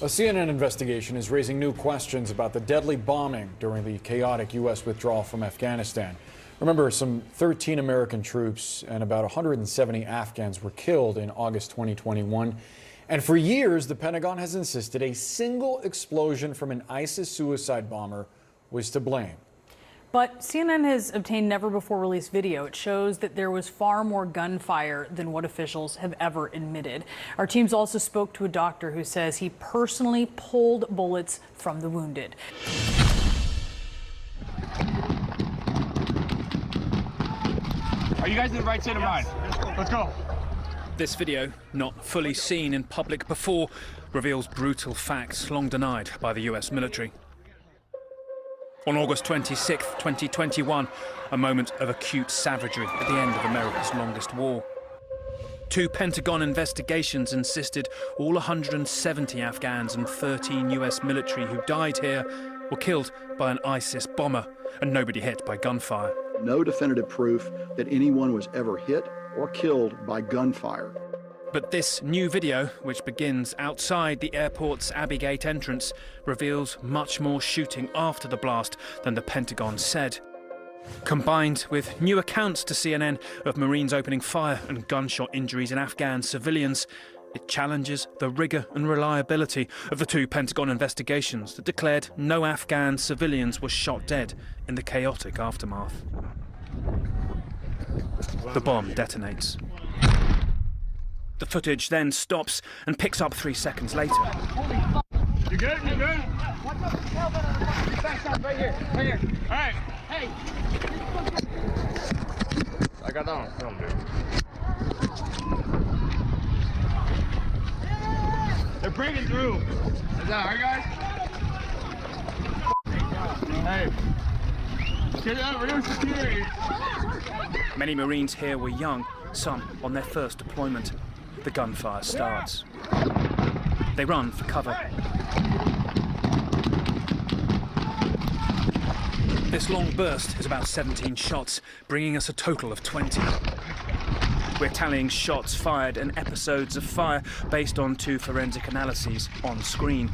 A CNN investigation is raising new questions about the deadly bombing during the chaotic U.S. withdrawal from Afghanistan. Remember, some 13 American troops and about 170 Afghans were killed in August 2021. And for years, the Pentagon has insisted a single explosion from an ISIS suicide bomber was to blame. But CNN has obtained never-before-released video. It shows that there was far more gunfire than what officials have ever admitted. Our teams also spoke to a doctor who says he personally pulled bullets from the wounded. Are you guys in the right state of mind? Let's go. This video, not fully seen in public before, reveals brutal facts long denied by the US military. On August 26, 2021, a moment of acute savagery at the end of America's longest war. Two Pentagon investigations insisted all 170 Afghans and 13 US military who died here were killed by an ISIS bomber and nobody hit by gunfire. No definitive proof that anyone was ever hit or killed by gunfire. But this new video, which begins outside the airport's Abbey Gate entrance, reveals much more shooting after the blast than the Pentagon said. Combined with new accounts to CNN of Marines opening fire and gunshot injuries in Afghan civilians, it challenges the rigour and reliability of the two Pentagon investigations that declared no Afghan civilians were shot dead in the chaotic aftermath. The bomb detonates. The footage then stops and picks up 3 seconds later. You good? You good? Right here. Right here. All right. Hey. I got that on film, dude. They're breaking through. Is that all right, guys? Hey. Get out, real security. Many Marines here were young, some on their first deployment. The gunfire starts. They run for cover. This long burst is about 17 shots, bringing us a total of 20. We're tallying shots fired and episodes of fire based on 2 forensic analyses on screen.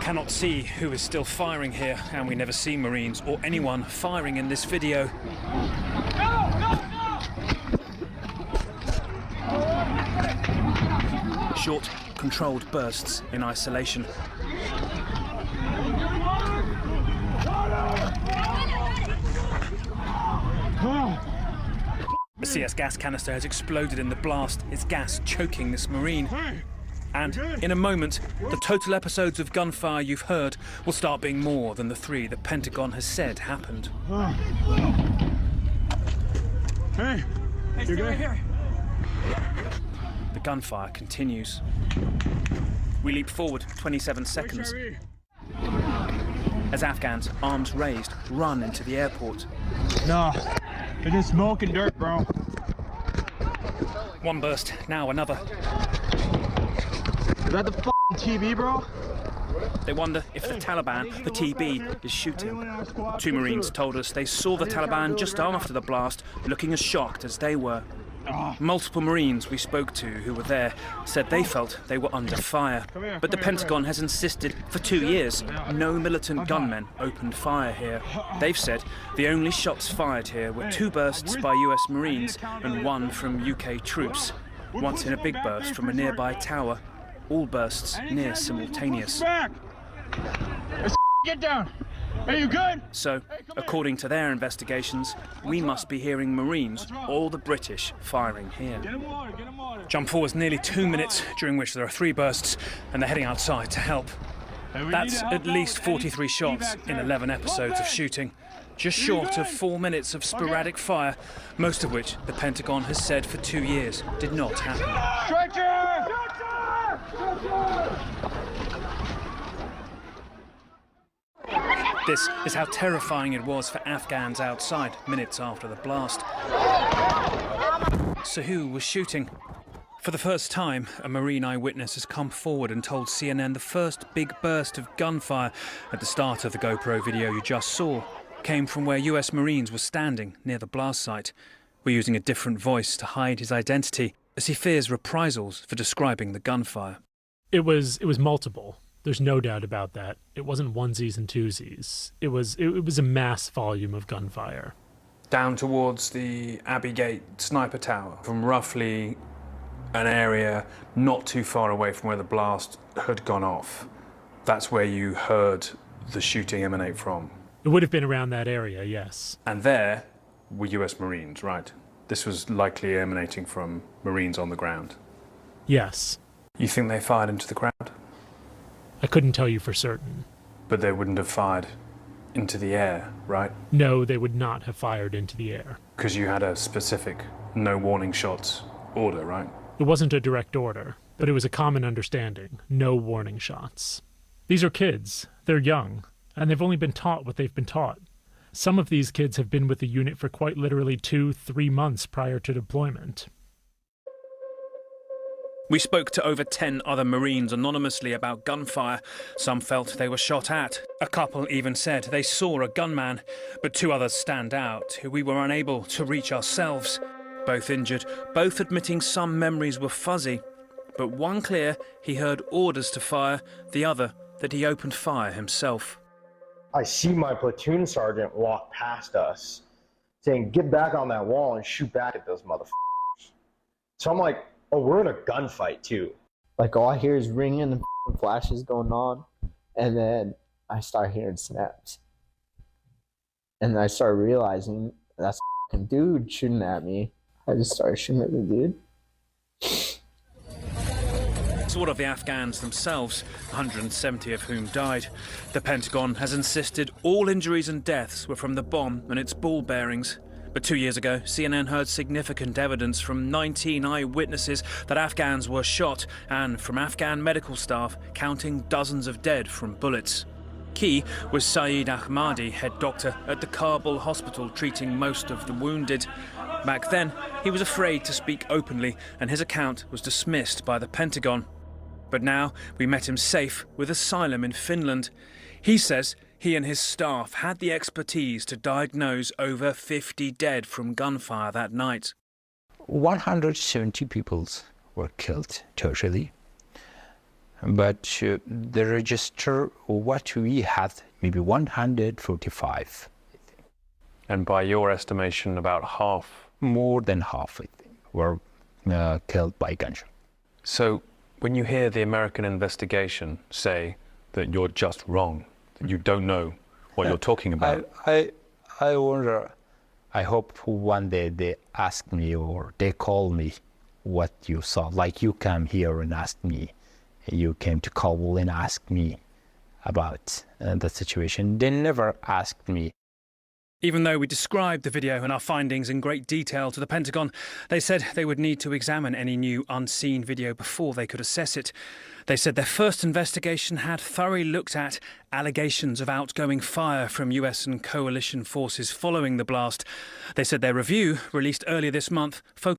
Cannot see who is still firing here, and we never see Marines or anyone firing in this video. Short, controlled bursts in isolation. A CS gas canister has exploded in the blast, its gas choking this Marine. And in a moment, the total episodes of gunfire you've heard will start being more than the 3 the Pentagon has said happened. Hey, you good? Right here. The gunfire continues. We leap forward 27 seconds as Afghans, arms raised, run into the airport. No, they're just smoke and dirt, bro. One burst, now another. Is that the TB, bro? They wonder if the Taliban, the TB, is shooting. 2 Marines told us they saw the Taliban just after the blast, looking as shocked as they were. Multiple Marines we spoke to who were there said they felt they were under fire. But the Pentagon has insisted for 2 years no militant gunmen opened fire here. They've said the only shots fired here were 2 bursts by US Marines and 1 from UK troops. Once in a big burst from a nearby tower. All bursts near simultaneous. Get down! Are you good? So, according to their investigations, we must be hearing Marines or the British firing here. Get him water, get him water. Jump forwards nearly 2 minutes, during which there are 3 bursts, and they're heading outside to help. That's at least 43 shots in 11 episodes of shooting. Just short of 4 minutes of sporadic fire, most of which the Pentagon has said for 2 years did not happen. Stretcher! This is how terrifying it was for Afghans outside minutes after the blast. So who was shooting? For the first time, a Marine eyewitness has come forward and told CNN the first big burst of gunfire at the start of the GoPro video you just saw came from where US Marines were standing near the blast site. We're using a different voice to hide his identity as he fears reprisals for describing the gunfire. It was multiple. There's no doubt about that. It wasn't onesies and twosies. It was a mass volume of gunfire. Down towards the Abbey Gate sniper tower, from roughly an area not too far away from where the blast had gone off. That's where you heard the shooting emanate from. It would have been around that area, yes. And there were US Marines, right? This was likely emanating from Marines on the ground. Yes. You think they fired into the crowd? I couldn't tell you for certain. But they wouldn't have fired into the air, right? No, they would not have fired into the air. Because you had a specific no warning shots order, right? It wasn't a direct order, but it was a common understanding. No warning shots. These are kids. They're young, and they've only been taught what they've been taught. Some of these kids have been with the unit for quite literally 2-3 months prior to deployment. We spoke to over 10 other Marines anonymously about gunfire. Some felt they were shot at. A couple even said they saw a gunman, but 2 others stand out who we were unable to reach ourselves. Both injured, both admitting some memories were fuzzy, but one clear he heard orders to fire, the other that he opened fire himself. I see my platoon sergeant walk past us saying, "Get back on that wall and shoot back at those motherfuckers." So I'm like, oh, we're in a gunfight too. Like, all I hear is ringing and flashes going on, and then I start hearing snaps. And then I start realizing that's a dude shooting at me. I just started shooting at the dude. Sort of the Afghans themselves, 170 of whom died. The Pentagon has insisted all injuries and deaths were from the bomb and its ball bearings. But 2 years ago, CNN heard significant evidence from 19 eyewitnesses that Afghans were shot, and from Afghan medical staff counting dozens of dead from bullets. Key was Saeed Ahmadi, head doctor at the Kabul hospital treating most of the wounded. Back then, he was afraid to speak openly, and his account was dismissed by the Pentagon. But now we met him safe with asylum in Finland. He says he and his staff had the expertise to diagnose over 50 dead from gunfire that night. 170 people were killed totally. But the register, what we had, maybe 145. And by your estimation, about half? More than half, I think, were killed by gunshot. So when you hear the American investigation say that you're just wrong, that you don't know what you're talking about? I wonder, I hope one day they ask me or they call me what you saw. Like you came here and asked me, you came to Kabul and asked me about the situation. They never asked me. Even though we described the video and our findings in great detail to the Pentagon, they said they would need to examine any new unseen video before they could assess it. They said their first investigation had thoroughly looked at allegations of outgoing fire from US and coalition forces following the blast. They said their review, released earlier this month, focused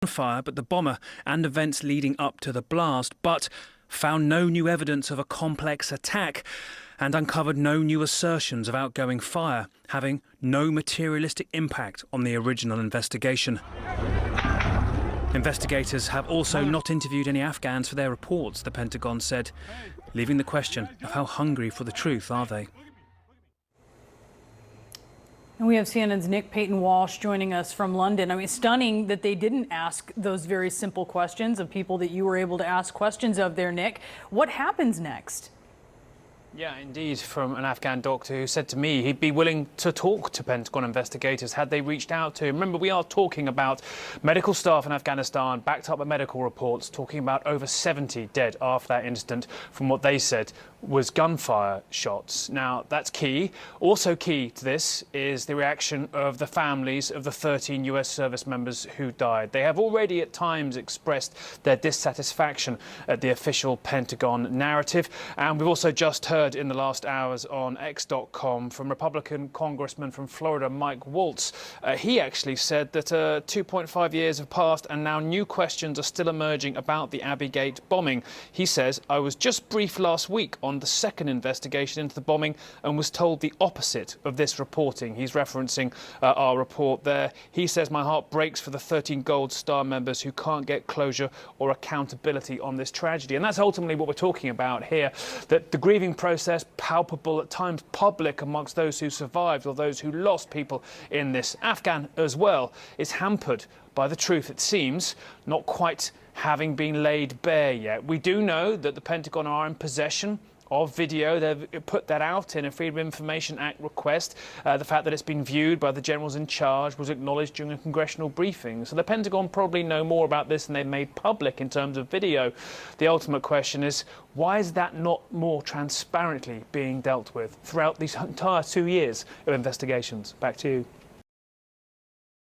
fire, but the bomber and events leading up to the blast, but found no new evidence of a complex attack and uncovered no new assertions of outgoing fire, having no materialistic impact on the original investigation. Investigators have also not interviewed any Afghans for their reports, the Pentagon said, leaving the question of how hungry for the truth are they. And we have CNN's Nick Payton-Walsh joining us from London. I mean, stunning that they didn't ask those very simple questions of people that you were able to ask questions of there, Nick. What happens next? Yeah, indeed, from an Afghan doctor who said to me he'd be willing to talk to Pentagon investigators had they reached out to him. Remember, we are talking about medical staff in Afghanistan, backed up by medical reports, talking about over 70 dead after that incident from what they said was gunfire shots. Now, that's key. Also key to this is the reaction of the families of the 13 US service members who died. They have already at times expressed their dissatisfaction at the official Pentagon narrative. And we've also just heard heard in the last hours on X.com from Republican Congressman from Florida, Mike Waltz. He actually said that 2.5 years have passed and now new questions are still emerging about the Abbey Gate bombing. He says, I was just briefed last week on the second investigation into the bombing and was told the opposite of this reporting. He's referencing our report there. He says, my heart breaks for the 13 Gold Star members who can't get closure or accountability on this tragedy. And that's ultimately what we're talking about here, that the grieving process, palpable, at times public amongst those who survived or those who lost people in this, Afghan as well, is hampered by the truth, it seems, not quite having been laid bare yet. We do know that the Pentagon are in possession of video. They've put that out in a Freedom of Information Act request. The fact that it's been viewed by the generals in charge was acknowledged during a congressional briefing. So the Pentagon probably know more about this than they've made public in terms of video. The ultimate question is, why is that not more transparently being dealt with throughout these entire 2 years of investigations? Back to you.